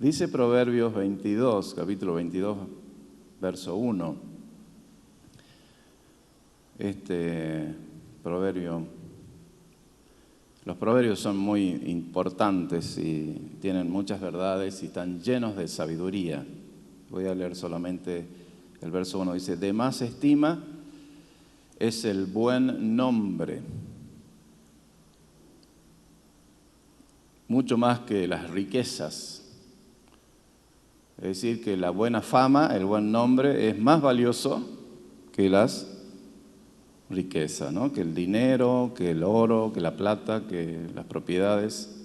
Dice Proverbios 22, capítulo 22, verso 1. Los proverbios son muy importantes y tienen muchas verdades y están llenos de sabiduría. Voy a leer solamente el verso 1. Dice, de más estima es el buen nombre, mucho más que las riquezas. Es decir, que la buena fama, el buen nombre, es más valioso que las riquezas, ¿no? Que el dinero, que el oro, que la plata, que las propiedades.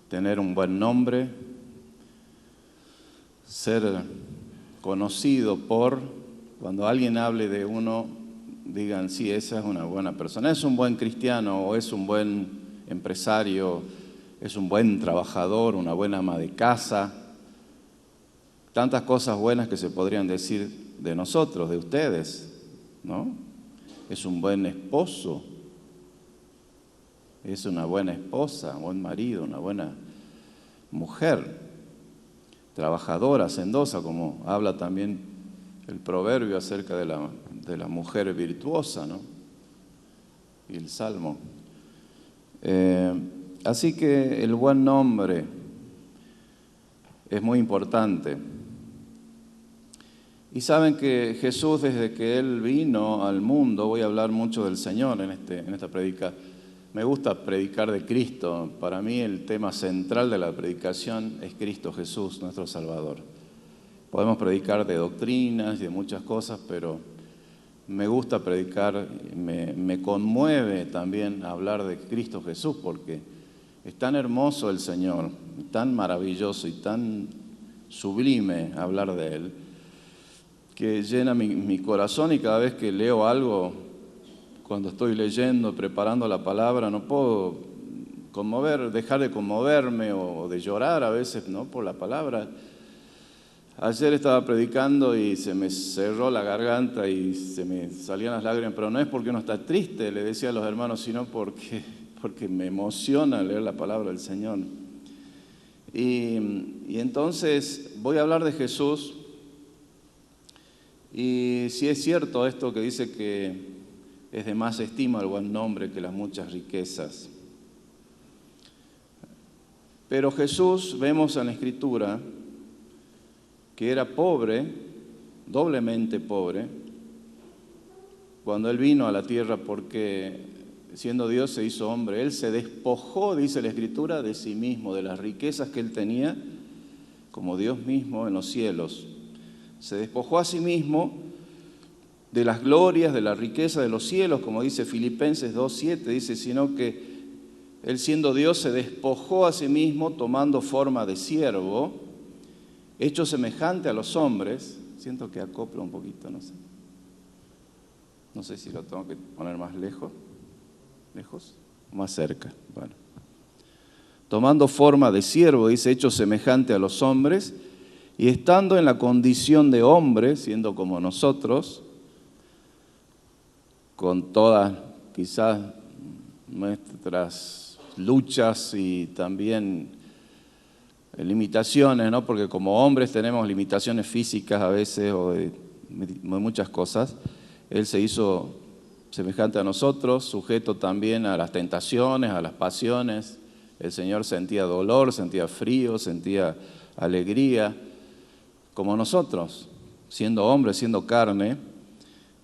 Tener un buen nombre, ser conocido por, cuando alguien hable de uno, digan, sí, esa es una buena persona, es un buen cristiano o es un buen empresario, es un buen trabajador, una buena ama de casa. Tantas cosas buenas que se podrían decir de nosotros, de ustedes, ¿no? Es un buen esposo, es una buena esposa, un buen marido, una buena mujer, trabajadora, hacendosa, como habla también el proverbio acerca de la mujer virtuosa, ¿no? Y el salmo. Así que el buen nombre es muy importante. Y saben que Jesús, desde que Él vino al mundo, voy a hablar mucho del Señor en esta predica. Me gusta predicar de Cristo. Para mí el tema central de la predicación es Cristo Jesús, nuestro Salvador. Podemos predicar de doctrinas y de muchas cosas, pero me gusta predicar, me conmueve también hablar de Cristo Jesús, porque es tan hermoso el Señor, tan maravilloso y tan sublime hablar de Él, que llena mi corazón, y cada vez que leo algo, cuando estoy leyendo, preparando la palabra, no puedo dejar de conmoverme o de llorar a veces, ¿no?, por la palabra. Ayer estaba predicando y se me cerró la garganta y se me salían las lágrimas, pero no es porque uno está triste, le decía a los hermanos, sino porque me emociona leer la palabra del Señor. Y entonces voy a hablar de Jesús. Y si es cierto esto que dice que es de más estima el buen nombre que las muchas riquezas. Pero Jesús, vemos en la Escritura, que era pobre, doblemente pobre, cuando Él vino a la tierra, porque siendo Dios se hizo hombre. Él se despojó, dice la Escritura, de sí mismo, de las riquezas que Él tenía, como Dios mismo en los cielos. Se despojó a sí mismo de las glorias, de la riqueza de los cielos, como dice Filipenses 2:7, dice, sino que Él, siendo Dios, se despojó a sí mismo, tomando forma de siervo, hecho semejante a los hombres. Siento que acopla un poquito, no sé si lo tengo que poner más lejos o más cerca. Bueno, tomando forma de siervo, dice, hecho semejante a los hombres, y estando en la condición de hombre, siendo como nosotros, con todas quizás nuestras luchas y también limitaciones, ¿no? Porque como hombres tenemos limitaciones físicas a veces o de muchas cosas. Él se hizo semejante a nosotros, sujeto también a las tentaciones, a las pasiones. El Señor sentía dolor, sentía frío, sentía alegría, como nosotros, siendo hombre, siendo carne.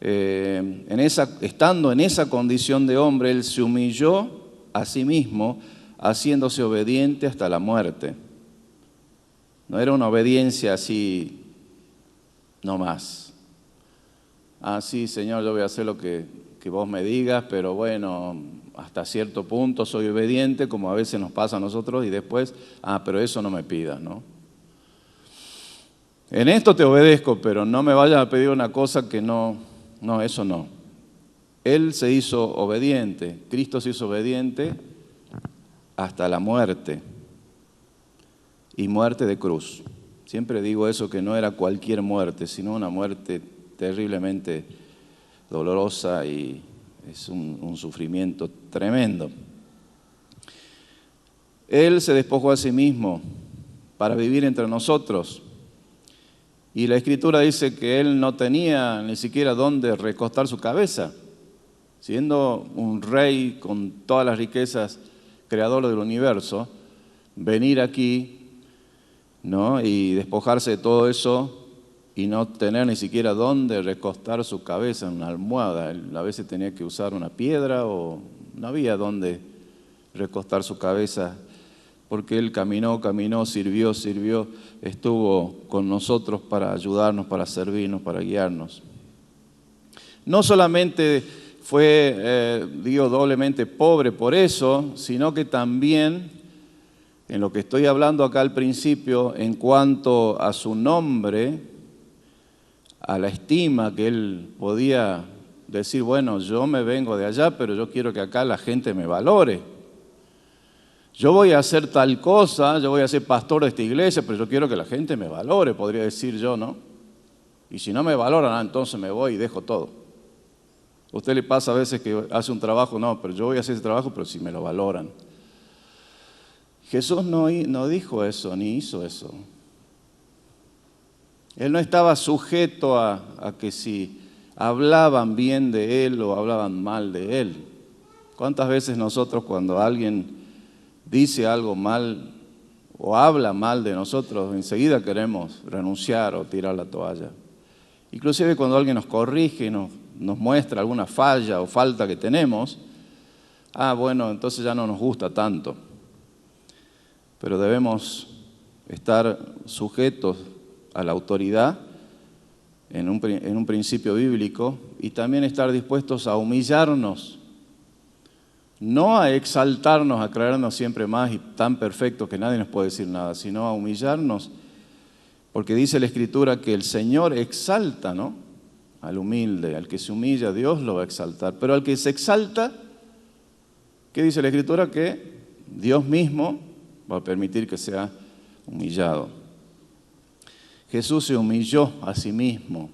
Estando en esa condición de hombre, Él se humilló a sí mismo, haciéndose obediente hasta la muerte. No era una obediencia así, no más. Sí, Señor, yo voy a hacer lo que vos me digas, pero bueno, hasta cierto punto soy obediente, como a veces nos pasa a nosotros, y después, pero eso no me pidas, ¿no? En esto te obedezco, pero no me vayas a pedir una cosa que no, eso no. Él se hizo obediente, Cristo se hizo obediente hasta la muerte, y muerte de cruz. Siempre digo eso, que no era cualquier muerte, sino una muerte terriblemente dolorosa, y es un sufrimiento tremendo. Él se despojó a sí mismo, para vivir entre nosotros. Y la Escritura dice que Él no tenía ni siquiera dónde recostar su cabeza, siendo un rey con todas las riquezas, creador del universo, venir aquí, ¿no? Y despojarse de todo eso y no tener ni siquiera dónde recostar su cabeza en una almohada. Él a veces tenía que usar una piedra o no había dónde recostar su cabeza, porque Él caminó, sirvió, estuvo con nosotros para ayudarnos, para servirnos, para guiarnos. No solamente fue, doblemente pobre por eso, sino que también, en lo que estoy hablando acá al principio, en cuanto a su nombre, a la estima que Él podía decir, bueno, yo me vengo de allá, pero yo quiero que acá la gente me valore. Yo voy a hacer tal cosa, yo voy a ser pastor de esta iglesia, pero yo quiero que la gente me valore, podría decir yo, ¿no? Y si no me valoran, entonces me voy y dejo todo. A usted le pasa a veces que hace un trabajo, no, pero yo voy a hacer ese trabajo, pero si me lo valoran. Jesús no dijo eso, ni hizo eso. Él no estaba sujeto a que si hablaban bien de Él o hablaban mal de Él. ¿Cuántas veces nosotros cuando alguien dice algo mal o habla mal de nosotros, enseguida queremos renunciar o tirar la toalla? Inclusive cuando alguien nos corrige, nos muestra alguna falla o falta que tenemos, bueno, entonces ya no nos gusta tanto. Pero debemos estar sujetos a la autoridad en un principio bíblico y también estar dispuestos a humillarnos, no a exaltarnos, a creernos siempre más y tan perfectos que nadie nos puede decir nada, sino a humillarnos, porque dice la Escritura que el Señor exalta, ¿no?, al humilde, al que se humilla, Dios lo va a exaltar, pero al que se exalta, ¿qué dice la Escritura? Que Dios mismo va a permitir que sea humillado. Jesús se humilló a sí mismo,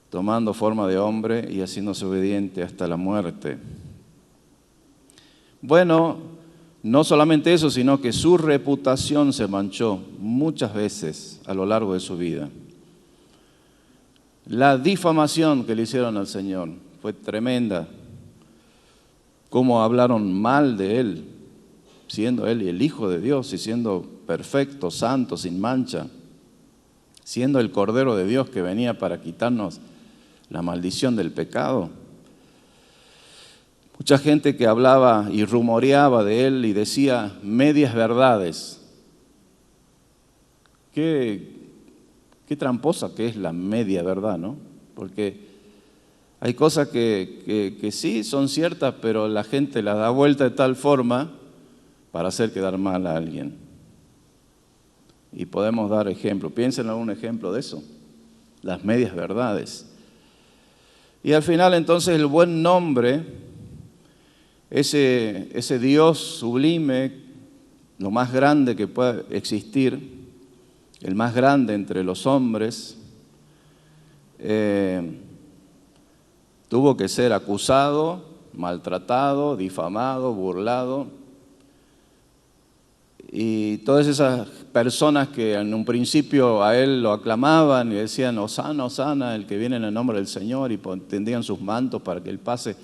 tomando forma de hombre y haciéndose obediente hasta la muerte. Bueno, no solamente eso, sino que su reputación se manchó muchas veces a lo largo de su vida. La difamación que le hicieron al Señor fue tremenda. Cómo hablaron mal de Él, siendo Él el Hijo de Dios y siendo perfecto, santo, sin mancha, siendo el Cordero de Dios que venía para quitarnos la maldición del pecado. Mucha gente que hablaba y rumoreaba de Él y decía medias verdades. Qué tramposa que es la media verdad, ¿no? Porque hay cosas que sí son ciertas, pero la gente las da vuelta de tal forma para hacer quedar mal a alguien. Y podemos dar ejemplo. Piensen en algún ejemplo de eso. Las medias verdades. Y al final entonces el buen nombre, ese Dios sublime, lo más grande que pueda existir, el más grande entre los hombres, tuvo que ser acusado, maltratado, difamado, burlado. Y todas esas personas que en un principio a Él lo aclamaban y decían, Hosana, Hosana, el que viene en el nombre del Señor, y tendían sus mantos para que Él pase,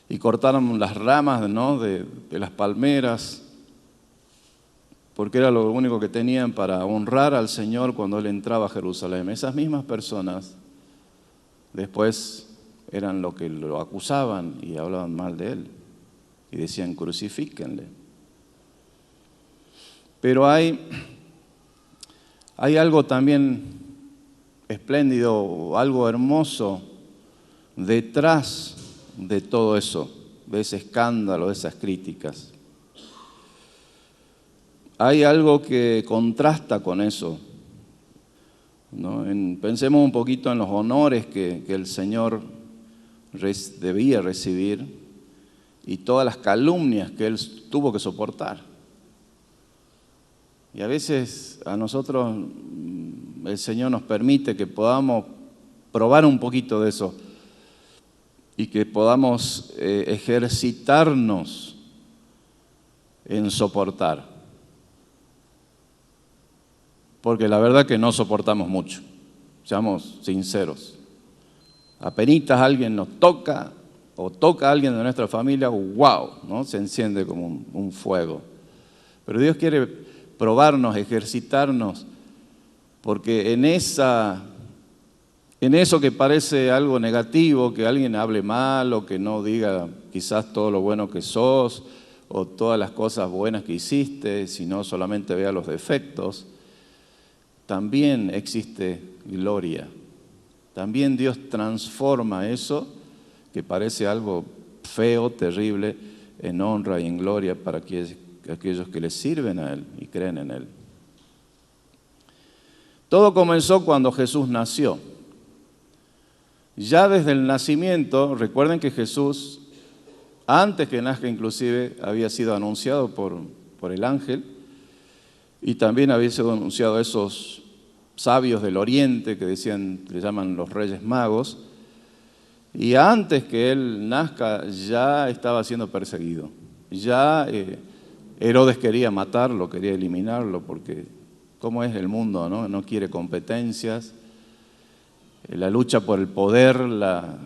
y cortaron las ramas, ¿no?, de las palmeras, porque era lo único que tenían para honrar al Señor cuando Él entraba a Jerusalén. Esas mismas personas después eran los que lo acusaban y hablaban mal de Él, y decían, crucifíquenle. Pero hay algo también espléndido, algo hermoso detrás de todo eso, de ese escándalo, de esas críticas. Hay algo que contrasta con eso, ¿no? Pensemos un poquito en los honores que el Señor debía recibir y todas las calumnias que Él tuvo que soportar. Y a veces a nosotros el Señor nos permite que podamos probar un poquito de eso y que podamos ejercitarnos en soportar. porque la verdad que no soportamos mucho, seamos sinceros. Apenitas alguien nos toca o toca a alguien de nuestra familia, ¡wow!, ¿no? Se enciende como un fuego. Pero Dios quiere probarnos, ejercitarnos, porque en eso que parece algo negativo, que alguien hable mal o que no diga quizás todo lo bueno que sos o todas las cosas buenas que hiciste, sino solamente vea los defectos, también existe gloria. También Dios transforma eso, que parece algo feo, terrible, en honra y en gloria para aquellos que le sirven a Él y creen en Él. Todo comenzó cuando Jesús nació. Ya desde el nacimiento, recuerden que Jesús, antes que nazca inclusive, había sido anunciado por el ángel y también había sido anunciado a esos sabios del oriente que le llaman los Reyes Magos, y antes que él nazca ya estaba siendo perseguido. Ya Herodes quería matarlo, quería eliminarlo, porque cómo es el mundo, ¿no? No quiere competencias, la lucha por el poder, la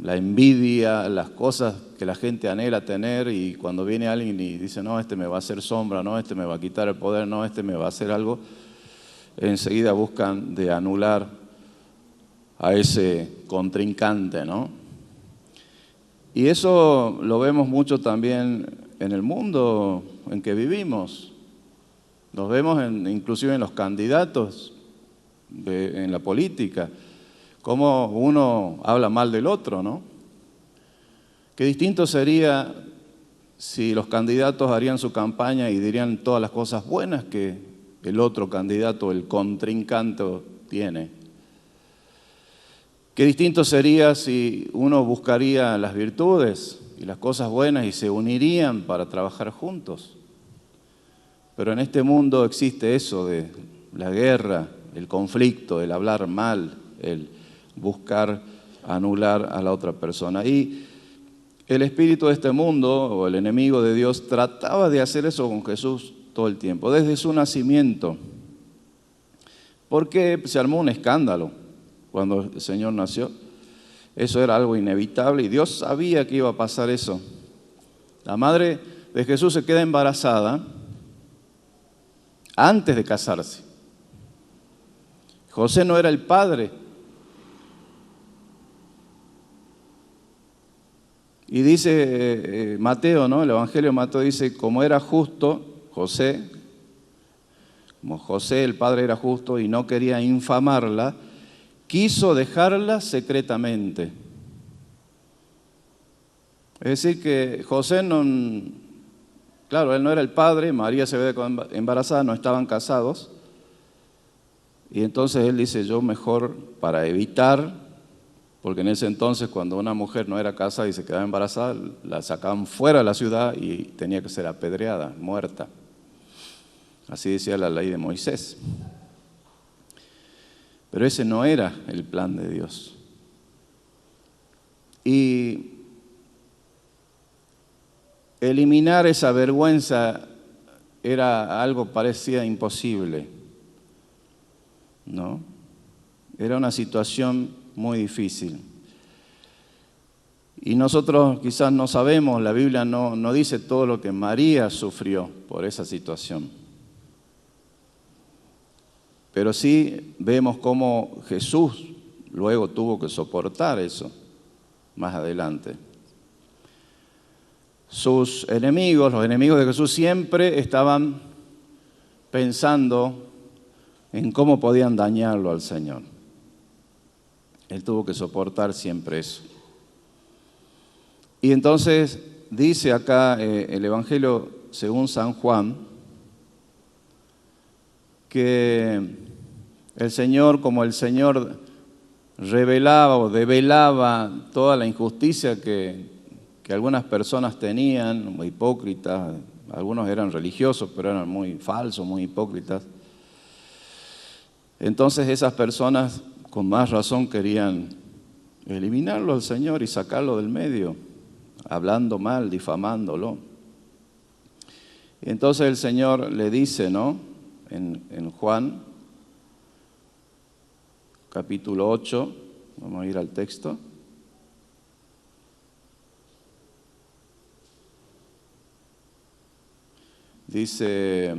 envidia, las cosas que la gente anhela tener, y cuando viene alguien y dice, no, este me va a hacer sombra, no, este me va a quitar el poder, no, este me va a hacer algo, enseguida buscan de anular a ese contrincante, ¿no? Y eso lo vemos mucho también en el mundo en que vivimos. Nos vemos inclusive en los candidatos, en la política, cómo uno habla mal del otro, ¿no? Qué distinto sería si los candidatos harían su campaña y dirían todas las cosas buenas que el otro candidato, el contrincante, tiene. Qué distinto sería si uno buscaría las virtudes y las cosas buenas y se unirían para trabajar juntos. Pero en este mundo existe eso de la guerra, el conflicto, el hablar mal, el buscar anular a la otra persona. Y el espíritu de este mundo, o el enemigo de Dios, trataba de hacer eso con Jesús todo el tiempo, desde su nacimiento. Porque se armó un escándalo cuando el Señor nació. Eso era algo inevitable y Dios sabía que iba a pasar eso. La madre de Jesús se queda embarazada antes de casarse. José no era el padre. Y dice Mateo, ¿no? El Evangelio de Mateo dice, como era justo José, como José el padre era justo y no quería infamarla, quiso dejarla secretamente. Es decir que José claro, él no era el padre, María se ve embarazada, no estaban casados. Y entonces él dice, yo mejor para evitar, porque en ese entonces cuando una mujer no era casada y se quedaba embarazada, la sacaban fuera de la ciudad y tenía que ser apedreada, muerta. Así decía la ley de Moisés. Pero ese no era el plan de Dios. Y eliminar esa vergüenza era algo parecía imposible, ¿no? Era una situación muy difícil. Y nosotros quizás no sabemos, la Biblia no dice todo lo que María sufrió por esa situación. Pero sí vemos cómo Jesús luego tuvo que soportar eso más adelante. Sus enemigos, los enemigos de Jesús, siempre estaban pensando en cómo podían dañarlo al Señor. Él tuvo que soportar siempre eso. Y entonces dice acá el Evangelio según San Juan que el Señor, como el Señor revelaba o develaba toda la injusticia que algunas personas tenían, muy hipócritas, algunos eran religiosos, pero eran muy falsos, muy hipócritas. Entonces esas personas con más razón querían eliminarlo al Señor y sacarlo del medio, hablando mal, difamándolo. Y entonces el Señor le dice, ¿no? En Juan, capítulo 8, vamos a ir al texto. Dice,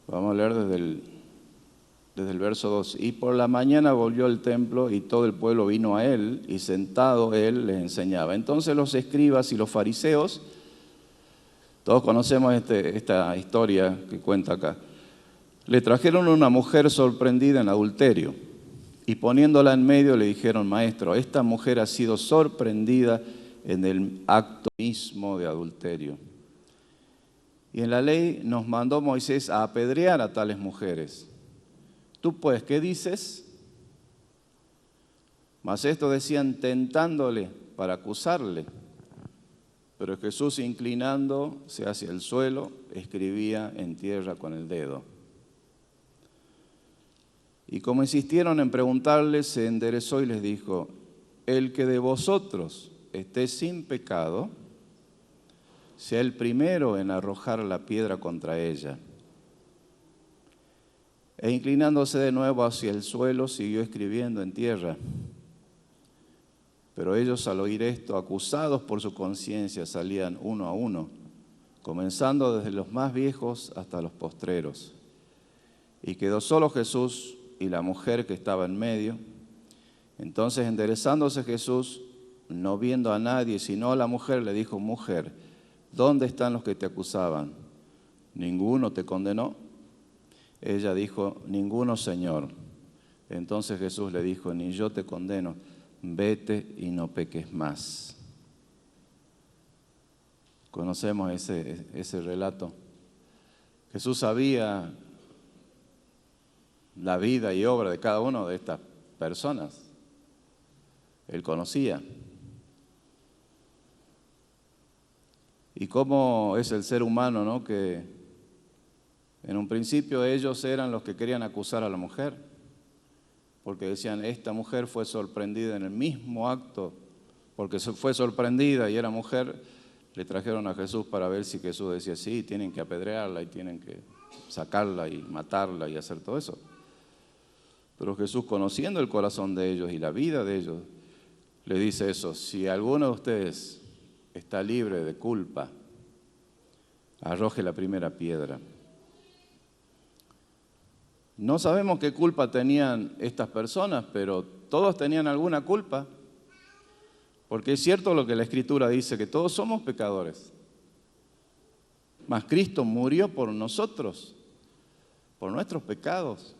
vamos a leer desde el verso 2. Y por la mañana volvió al templo y todo el pueblo vino a él, y sentado él les enseñaba. Entonces los escribas y los fariseos, todos conocemos esta historia que cuenta acá, le trajeron una mujer sorprendida en adulterio, y poniéndola en medio le dijeron: Maestro, esta mujer ha sido sorprendida en el acto mismo de adulterio. Y en la ley nos mandó Moisés a apedrear a tales mujeres. Tú pues, ¿qué dices? Mas esto decían tentándole para acusarle. Pero Jesús, inclinándose hacia el suelo, escribía en tierra con el dedo. Y como insistieron en preguntarle, se enderezó y les dijo: el que de vosotros esté sin pecado, sea el primero en arrojar la piedra contra ella. E inclinándose de nuevo hacia el suelo, siguió escribiendo en tierra. Pero ellos, al oír esto, acusados por su conciencia, salían uno a uno, comenzando desde los más viejos hasta los postreros. Y quedó solo Jesús y la mujer que estaba en medio. Entonces, enderezándose Jesús, no viendo a nadie sino a la mujer, le dijo: Mujer, ¿dónde están los que te acusaban? ¿Ninguno te condenó? Ella dijo: Ninguno, Señor. Entonces Jesús le dijo: Ni yo te condeno, vete y no peques más. Conocemos ese relato. Jesús sabía la vida y obra de cada una de estas personas. Él conocía. Y cómo es el ser humano, ¿no? Que en un principio ellos eran los que querían acusar a la mujer, porque decían: esta mujer fue sorprendida en el mismo acto, porque fue sorprendida y era mujer. Le trajeron a Jesús para ver si Jesús decía: sí, tienen que apedrearla y tienen que sacarla y matarla y hacer todo eso. Pero Jesús, conociendo el corazón de ellos y la vida de ellos, le dice eso: si alguno de ustedes está libre de culpa, arroje la primera piedra. No sabemos qué culpa tenían estas personas, pero todos tenían alguna culpa, porque es cierto lo que la Escritura dice, que todos somos pecadores. Mas Cristo murió por nosotros, por nuestros pecados.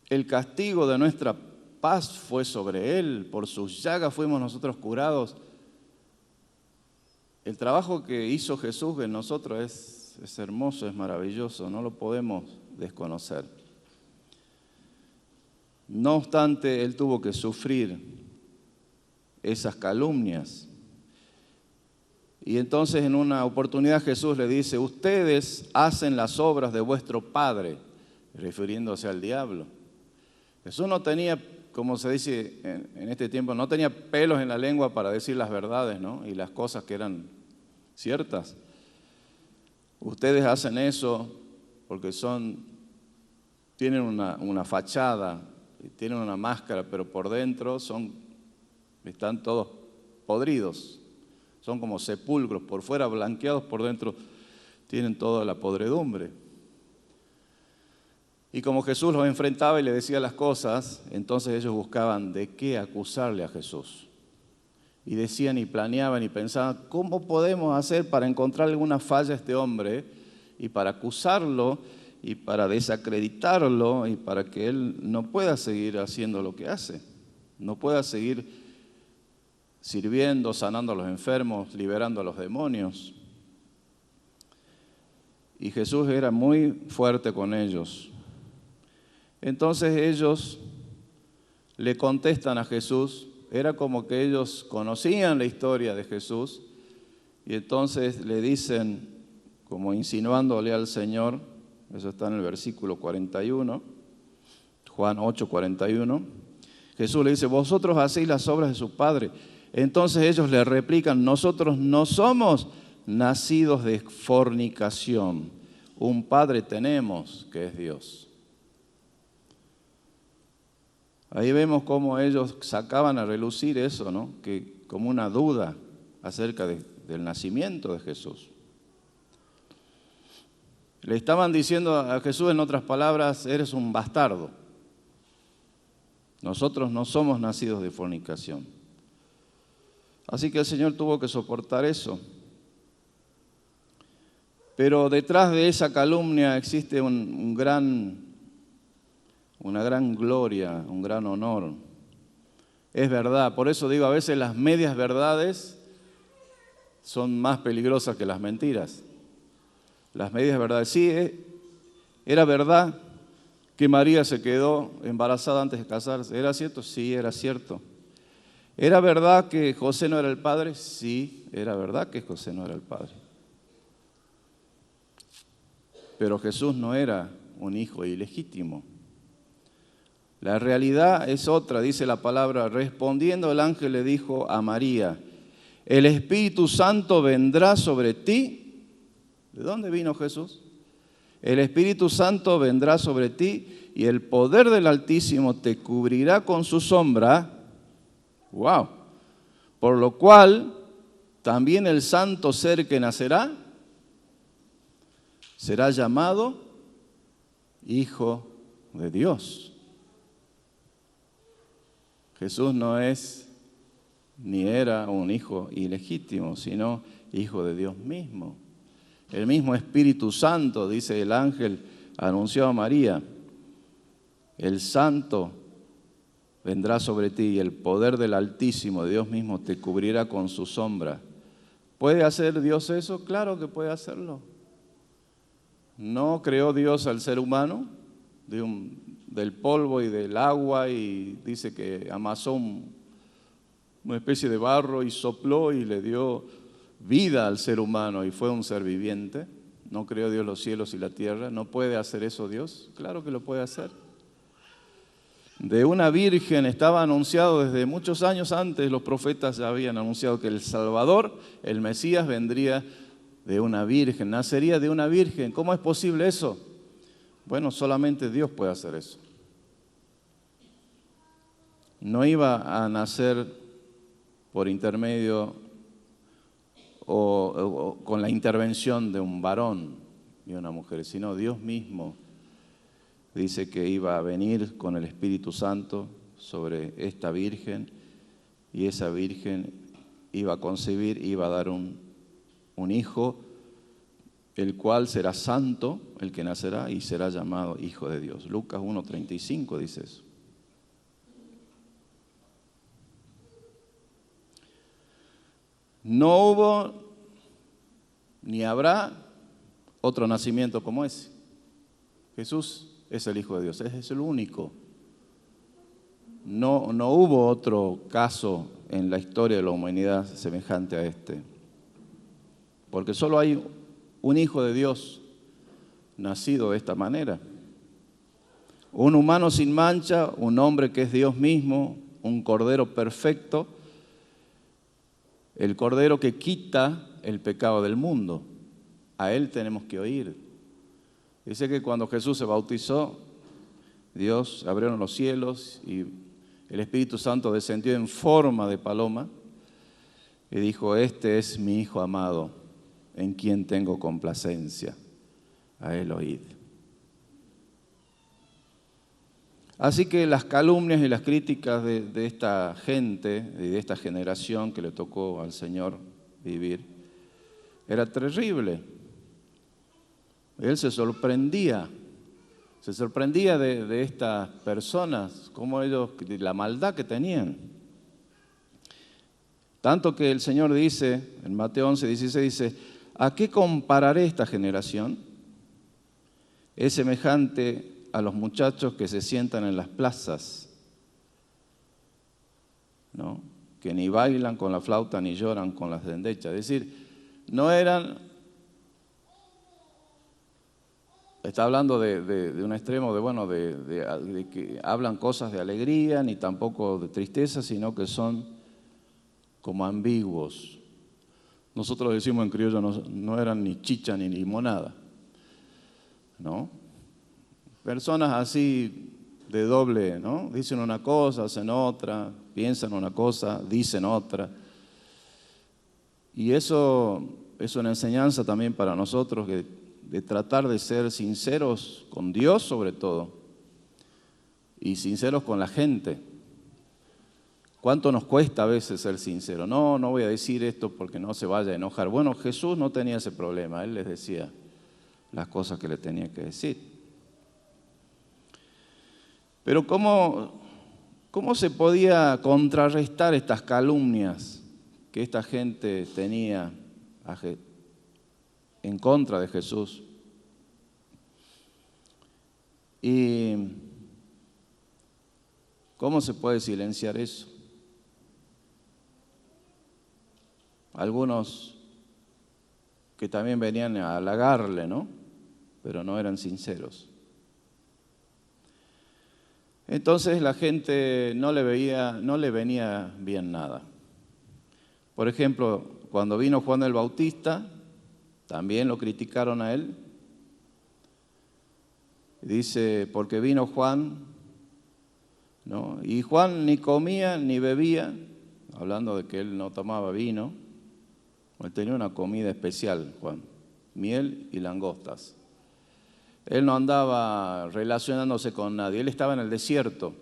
El castigo de nuestra paz fue sobre Él, por sus llagas fuimos nosotros curados. El trabajo que hizo Jesús en nosotros es hermoso, es maravilloso, no lo podemos desconocer. No obstante, Él tuvo que sufrir esas calumnias. Y entonces en una oportunidad Jesús le dice: ustedes hacen las obras de vuestro padre, refiriéndose al diablo. Jesús no tenía, como se dice en este tiempo, no tenía pelos en la lengua para decir las verdades, ¿no? Y las cosas que eran ciertas. Ustedes hacen eso porque tienen una fachada, tienen una máscara, pero por dentro están todos podridos. Son como sepulcros, por fuera blanqueados, por dentro tienen toda la podredumbre. Y como Jesús los enfrentaba y le decía las cosas, entonces ellos buscaban de qué acusarle a Jesús. Y decían y planeaban y pensaban: ¿cómo podemos hacer para encontrar alguna falla a este hombre y para acusarlo y para desacreditarlo y para que él no pueda seguir haciendo lo que hace? No pueda seguir sirviendo, sanando a los enfermos, liberando a los demonios. Y Jesús era muy fuerte con ellos. Entonces ellos le contestan a Jesús. Era como que ellos conocían la historia de Jesús y entonces le dicen, como insinuándole al Señor, eso está en el versículo 41, Juan 8, 41, Jesús le dice: vosotros hacéis las obras de su Padre. Entonces ellos le replican: nosotros no somos nacidos de fornicación, un Padre tenemos que es Dios. Ahí vemos cómo ellos sacaban a relucir eso, ¿no? Que como una duda acerca del nacimiento de Jesús. Le estaban diciendo a Jesús, en otras palabras, eres un bastardo. Nosotros no somos nacidos de fornicación. Así que el Señor tuvo que soportar eso. Pero detrás de esa calumnia existe una gran gloria, un gran honor. Es verdad, por eso digo, a veces las medias verdades son más peligrosas que las mentiras. Las medias verdades. Sí, era verdad que María se quedó embarazada antes de casarse. ¿Era cierto? Sí, era cierto. ¿Era verdad que José no era el padre? Sí, era verdad que José no era el padre. Pero Jesús no era un hijo ilegítimo. La realidad es otra, dice la palabra. Respondiendo el ángel le dijo a María, el Espíritu Santo vendrá sobre ti. ¿De dónde vino Jesús? El Espíritu Santo vendrá sobre ti y el poder del Altísimo te cubrirá con su sombra. ¡Wow! Por lo cual, también el santo ser que nacerá será llamado Hijo de Dios. Jesús no es ni era un hijo ilegítimo, sino hijo de Dios mismo. El mismo Espíritu Santo, dice el ángel, anunció a María, el Santo vendrá sobre ti y el poder del Altísimo, Dios mismo, te cubrirá con su sombra. ¿Puede hacer Dios eso? Claro que puede hacerlo. ¿No creó Dios al ser humano del polvo y del agua y dice que amasó una especie de barro y sopló y le dio vida al ser humano y fue un ser viviente? ¿No creó Dios los cielos y la tierra? ¿No puede hacer eso Dios? Claro que lo puede hacer. De una virgen estaba anunciado desde muchos años antes, los profetas ya habían anunciado que el Salvador, el Mesías, vendría de una virgen, nacería de una virgen. ¿Cómo es posible eso? Bueno, solamente Dios puede hacer eso. No iba a nacer por intermedio o con la intervención de un varón y una mujer, sino Dios mismo dice que iba a venir con el Espíritu Santo sobre esta virgen y esa virgen iba a concebir, iba a dar un hijo, el cual será santo, el que nacerá, y será llamado Hijo de Dios. Lucas 1:35 dice eso. No hubo ni habrá otro nacimiento como ese. Jesús es el Hijo de Dios, es el único. No hubo otro caso en la historia de la humanidad semejante a este. Porque solo hay un Hijo de Dios nacido de esta manera. Un humano sin mancha, un hombre que es Dios mismo, un Cordero perfecto, el Cordero que quita el pecado del mundo. A Él tenemos que oír. Dice que cuando Jesús se bautizó, Dios abrieron los cielos y el Espíritu Santo descendió en forma de paloma y dijo, este es mi Hijo amado, en quien tengo complacencia. A Él oíd. Así que las calumnias y las críticas de esta gente y de esta generación que le tocó al Señor vivir, era terrible. Él se sorprendía de estas personas, como ellos, de la maldad que tenían. Tanto que el Señor dice, en Mateo 11:16, dice, ¿a qué compararé esta generación? Es semejante a los muchachos que se sientan en las plazas, ¿no? Que ni bailan con la flauta ni lloran con las endechas. Es decir, no eran, está hablando de un extremo de que hablan cosas de alegría ni tampoco de tristeza, sino que son como ambiguos. Nosotros decimos en criollo, no eran ni chicha ni limonada. ¿no? Personas así de doble, ¿no? Dicen una cosa, hacen otra, piensan una cosa, dicen otra. Y eso es una enseñanza también para nosotros, de tratar de ser sinceros con Dios sobre todo, y sinceros con la gente. ¿Cuánto nos cuesta a veces ser sinceros? No voy a decir esto porque no se vaya a enojar. Bueno, Jesús no tenía ese problema, Él les decía las cosas que le tenía que decir. Pero ¿cómo se podía contrarrestar estas calumnias que esta gente tenía en contra de Jesús? ¿Y cómo se puede silenciar eso? Algunos que también venían a halagarle, ¿no? Pero no eran sinceros. Entonces la gente no le venía bien nada. Por ejemplo, cuando vino Juan el Bautista, también lo criticaron a él. Dice, porque vino Juan, ¿no? Y Juan ni comía ni bebía, hablando de que él no tomaba vino. Él tenía una comida especial, Juan, miel y langostas. Él no andaba relacionándose con nadie, él estaba en el desierto.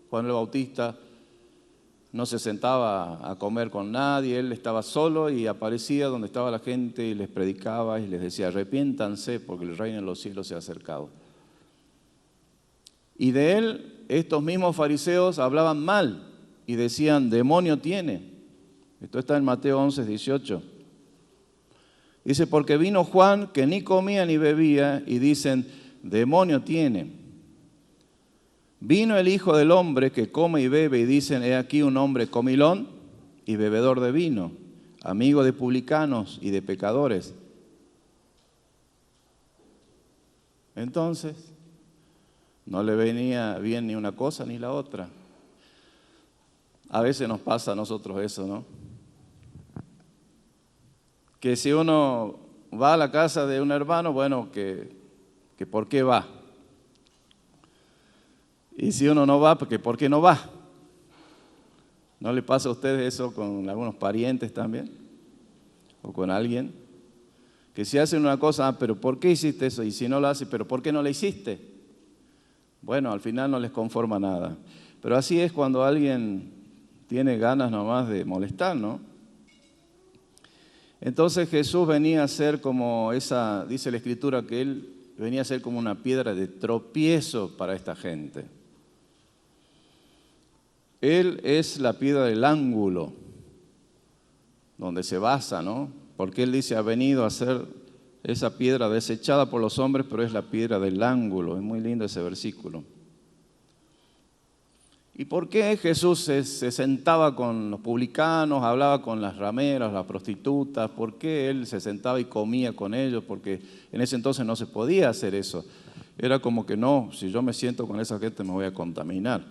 Juan el Bautista no se sentaba a comer con nadie, él estaba solo y aparecía donde estaba la gente y les predicaba y les decía, arrepiéntanse porque el reino de los cielos se ha acercado. Y de él, estos mismos fariseos hablaban mal y decían, demonio tiene. Esto está en Mateo 11, 18. Dice, porque vino Juan que ni comía ni bebía y dicen, demonio tiene. Vino el Hijo del Hombre que come y bebe y dicen, he aquí un hombre comilón y bebedor de vino, amigo de publicanos y de pecadores. Entonces, no le venía bien ni una cosa ni la otra. A veces nos pasa a nosotros eso, ¿no? Que si uno va a la casa de un hermano, bueno, que ¿por qué va? Y si uno no va, porque ¿por qué no va? ¿No le pasa a ustedes eso con algunos parientes también? ¿O con alguien? Que si hacen una cosa, pero ¿por qué hiciste eso? Y si no lo hace, pero ¿por qué no la hiciste? Bueno, al final no les conforma nada. Pero así es cuando alguien tiene ganas nomás de molestar, ¿no? Entonces Jesús venía a ser como esa, dice la Escritura, que Él venía a ser como una piedra de tropiezo para esta gente. Él es la piedra del ángulo, donde se basa, ¿no? Porque Él dice, ha venido a ser esa piedra desechada por los hombres, pero es la piedra del ángulo. Es muy lindo ese versículo. ¿Y por qué Jesús se sentaba con los publicanos, hablaba con las rameras, las prostitutas? ¿Por qué Él se sentaba y comía con ellos? Porque en ese entonces no se podía hacer eso. Era como que no, si yo me siento con esa gente me voy a contaminar,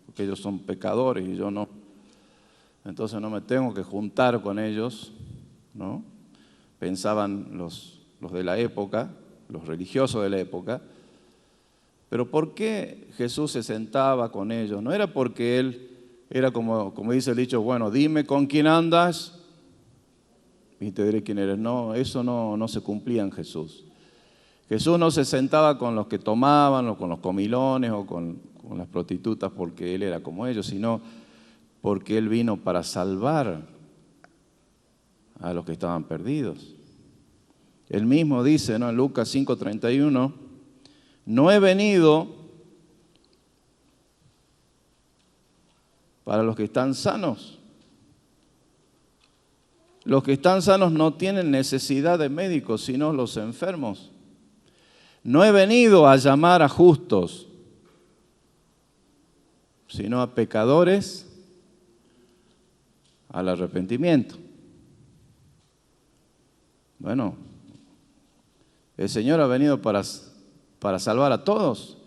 porque ellos son pecadores y yo no. Entonces no me tengo que juntar con ellos, ¿no? Pensaban los de la época, los religiosos de la época. Pero ¿por qué Jesús se sentaba con ellos? No era porque Él era como dice el dicho, bueno, dime con quién andas y te diré quién eres. No, eso no se cumplía en Jesús. Jesús no se sentaba con los que tomaban o con los comilones o con las prostitutas porque Él era como ellos, sino porque Él vino para salvar a los que estaban perdidos. Él mismo dice, ¿no? En Lucas 5:31, no he venido para los que están sanos. Los que están sanos no tienen necesidad de médicos, sino los enfermos. No he venido a llamar a justos, sino a pecadores al arrepentimiento. Bueno, el Señor ha venido para salvar a todos.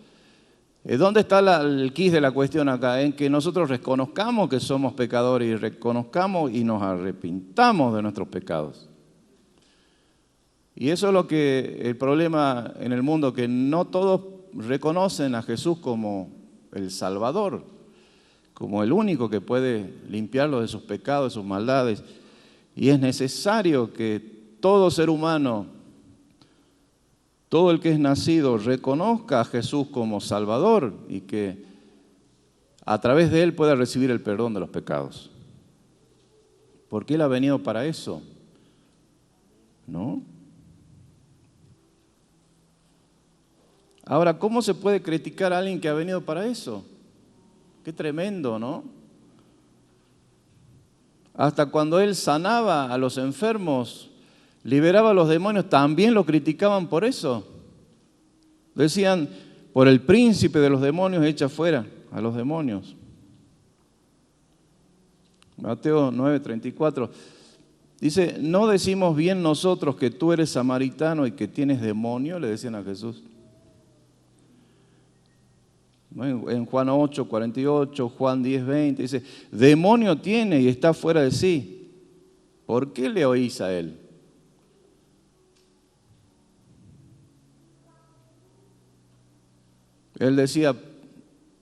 ¿Dónde está el quid de la cuestión acá? En que nosotros reconozcamos que somos pecadores y reconozcamos y nos arrepintamos de nuestros pecados. Y eso es lo que el problema en el mundo, que no todos reconocen a Jesús como el Salvador, como el único que puede limpiarlos de sus pecados, de sus maldades. Y es necesario que todo ser humano, todo el que es nacido, reconozca a Jesús como Salvador y que a través de Él pueda recibir el perdón de los pecados. Porque Él ha venido para eso, ¿no? Ahora, ¿cómo se puede criticar a alguien que ha venido para eso? Qué tremendo, ¿no? Hasta cuando Él sanaba a los enfermos, liberaba a los demonios, también lo criticaban por eso. Decían, por el príncipe de los demonios echa fuera a los demonios. Mateo 9:34 dice, ¿no decimos bien nosotros que tú eres samaritano y que tienes demonio? Le decían a Jesús. En Juan 8:48, Juan 10:20 dice, demonio tiene y está fuera de sí. ¿Por qué le oís a él? Él decía,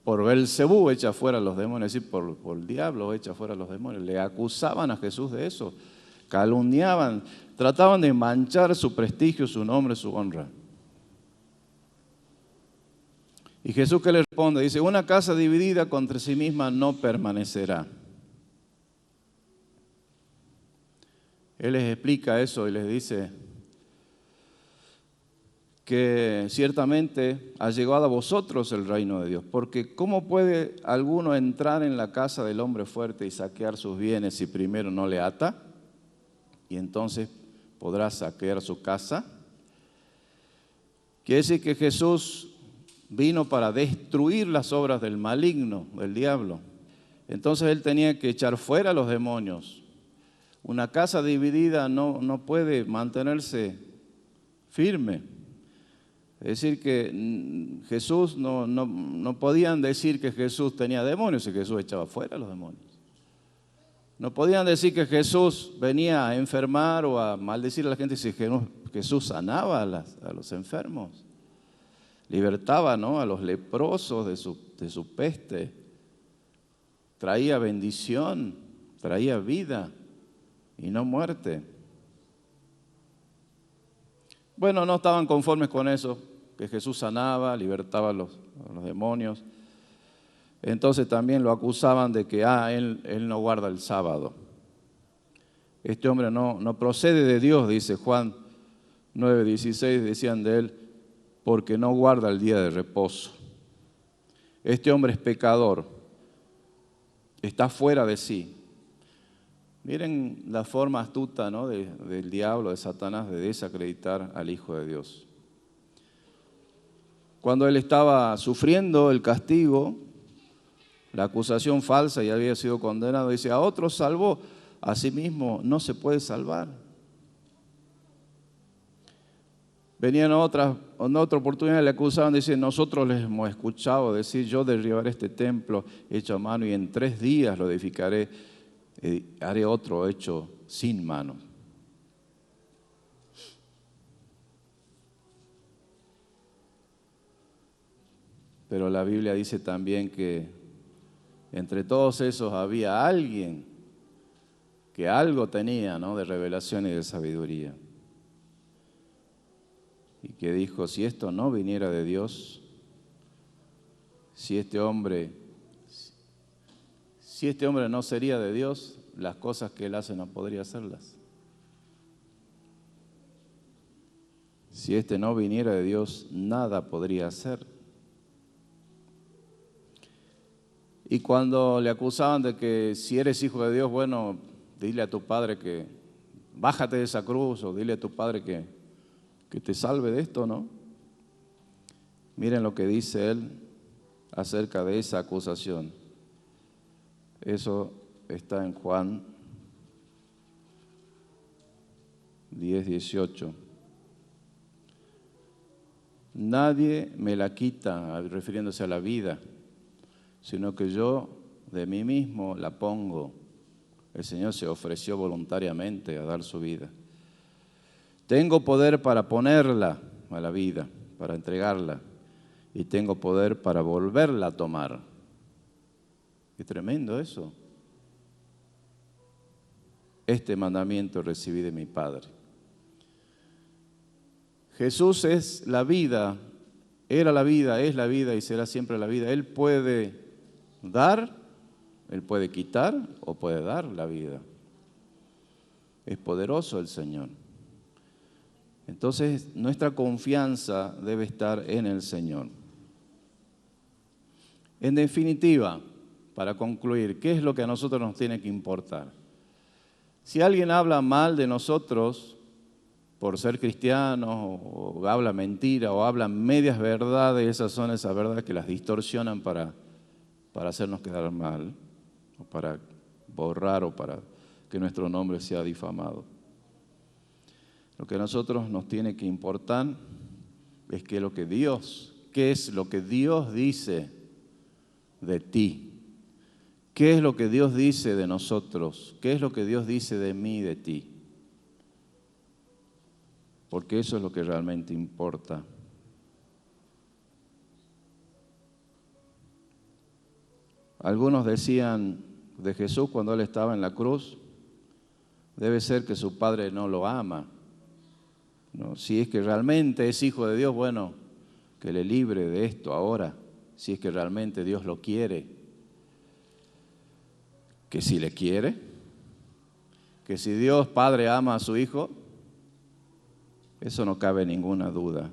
por Belcebú echa fuera a los demonios, es decir, por el diablo echa fuera a los demonios. Le acusaban a Jesús de eso, calumniaban, trataban de manchar su prestigio, su nombre, su honra. Y Jesús, ¿qué le responde? Dice, una casa dividida contra sí misma no permanecerá. Él les explica eso y les dice que ciertamente ha llegado a vosotros el reino de Dios. Porque ¿cómo puede alguno entrar en la casa del hombre fuerte y saquear sus bienes si primero no le ata? Y entonces podrá saquear su casa. Quiere decir que Jesús vino para destruir las obras del maligno, del diablo. Entonces Él tenía que echar fuera a los demonios. Una casa dividida no puede mantenerse firme. Es decir, que Jesús no podían decir que Jesús tenía demonios y que Jesús echaba fuera a los demonios. No podían decir que Jesús venía a enfermar o a maldecir a la gente si Jesús sanaba a los enfermos. Libertaba, ¿no?, a los leprosos de su peste. Traía bendición, traía vida y no muerte. Bueno, no estaban conformes con eso, que Jesús sanaba, libertaba a los demonios. Entonces también lo acusaban de que él no guarda el sábado. Este hombre no procede de Dios, dice Juan 9:16, decían de él, porque no guarda el día de reposo. Este hombre es pecador, está fuera de sí. Miren la forma astuta, ¿no?, del diablo, de Satanás, de desacreditar al Hijo de Dios. Cuando él estaba sufriendo el castigo, la acusación falsa y había sido condenado, dice, a otro salvó, a sí mismo no se puede salvar. Venían en otra oportunidad, le acusaban, dice, nosotros les hemos escuchado decir, yo derribaré este templo hecho a mano y en 3 días lo edificaré, haré otro hecho sin mano. Pero la Biblia dice también que entre todos esos había alguien que algo tenía, ¿no?, de revelación y de sabiduría. Y que dijo, si esto no viniera de Dios, si este hombre no sería de Dios, las cosas que él hace no podría hacerlas. Si este no viniera de Dios, nada podría hacer. Y cuando le acusaban de que si eres hijo de Dios, bueno, dile a tu padre que bájate de esa cruz, o dile a tu padre que te salve de esto, ¿no? Miren lo que dice él acerca de esa acusación. Eso está en Juan 10:18. Nadie me la quita, refiriéndose a la vida, sino que yo de mí mismo la pongo. El Señor se ofreció voluntariamente a dar su vida. Tengo poder para ponerla a la vida, para entregarla, y tengo poder para volverla a tomar. Qué tremendo eso. Este mandamiento recibí de mi Padre. Jesús es la vida, era la vida, es la vida y será siempre la vida. Él puede dar, Él puede quitar o puede dar la vida. Es poderoso el Señor. Entonces, nuestra confianza debe estar en el Señor. En definitiva, para concluir, ¿qué es lo que a nosotros nos tiene que importar? Si alguien habla mal de nosotros por ser cristianos, o habla mentira, o habla medias verdades, esas son esas verdades que las distorsionan para hacernos quedar mal, o para borrar, o para que nuestro nombre sea difamado. Lo que a nosotros nos tiene que importar es qué es lo que Dios dice de ti. ¿Qué es lo que Dios dice de nosotros? ¿Qué es lo que Dios dice de mí y de ti? Porque eso es lo que realmente importa. Algunos decían de Jesús cuando Él estaba en la cruz, debe ser que su Padre no lo ama. ¿No? Si es que realmente es hijo de Dios, bueno, que le libre de esto ahora, si es que realmente Dios lo quiere. Que si le quiere, que si Dios Padre ama a su Hijo, eso no cabe ninguna duda.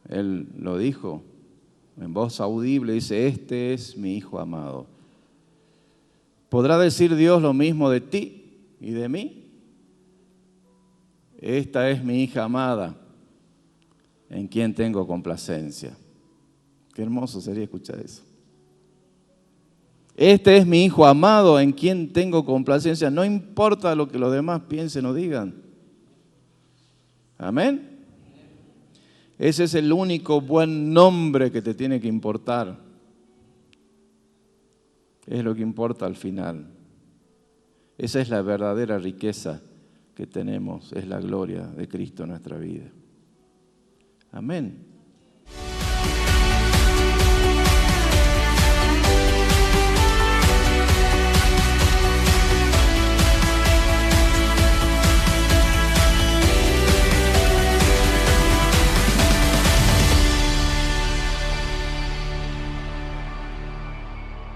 Él lo dijo en voz audible, dice, este es mi Hijo amado. ¿Podrá decir Dios lo mismo de ti y de mí? Esta es mi hija amada, en quien tengo complacencia. Qué hermoso sería escuchar eso. Este es mi Hijo amado, en quien tengo complacencia. No importa lo que los demás piensen o digan. Amén. Ese es el único buen nombre que te tiene que importar. Es lo que importa al final. Esa es la verdadera riqueza que tenemos, es la gloria de Cristo en nuestra vida. Amén.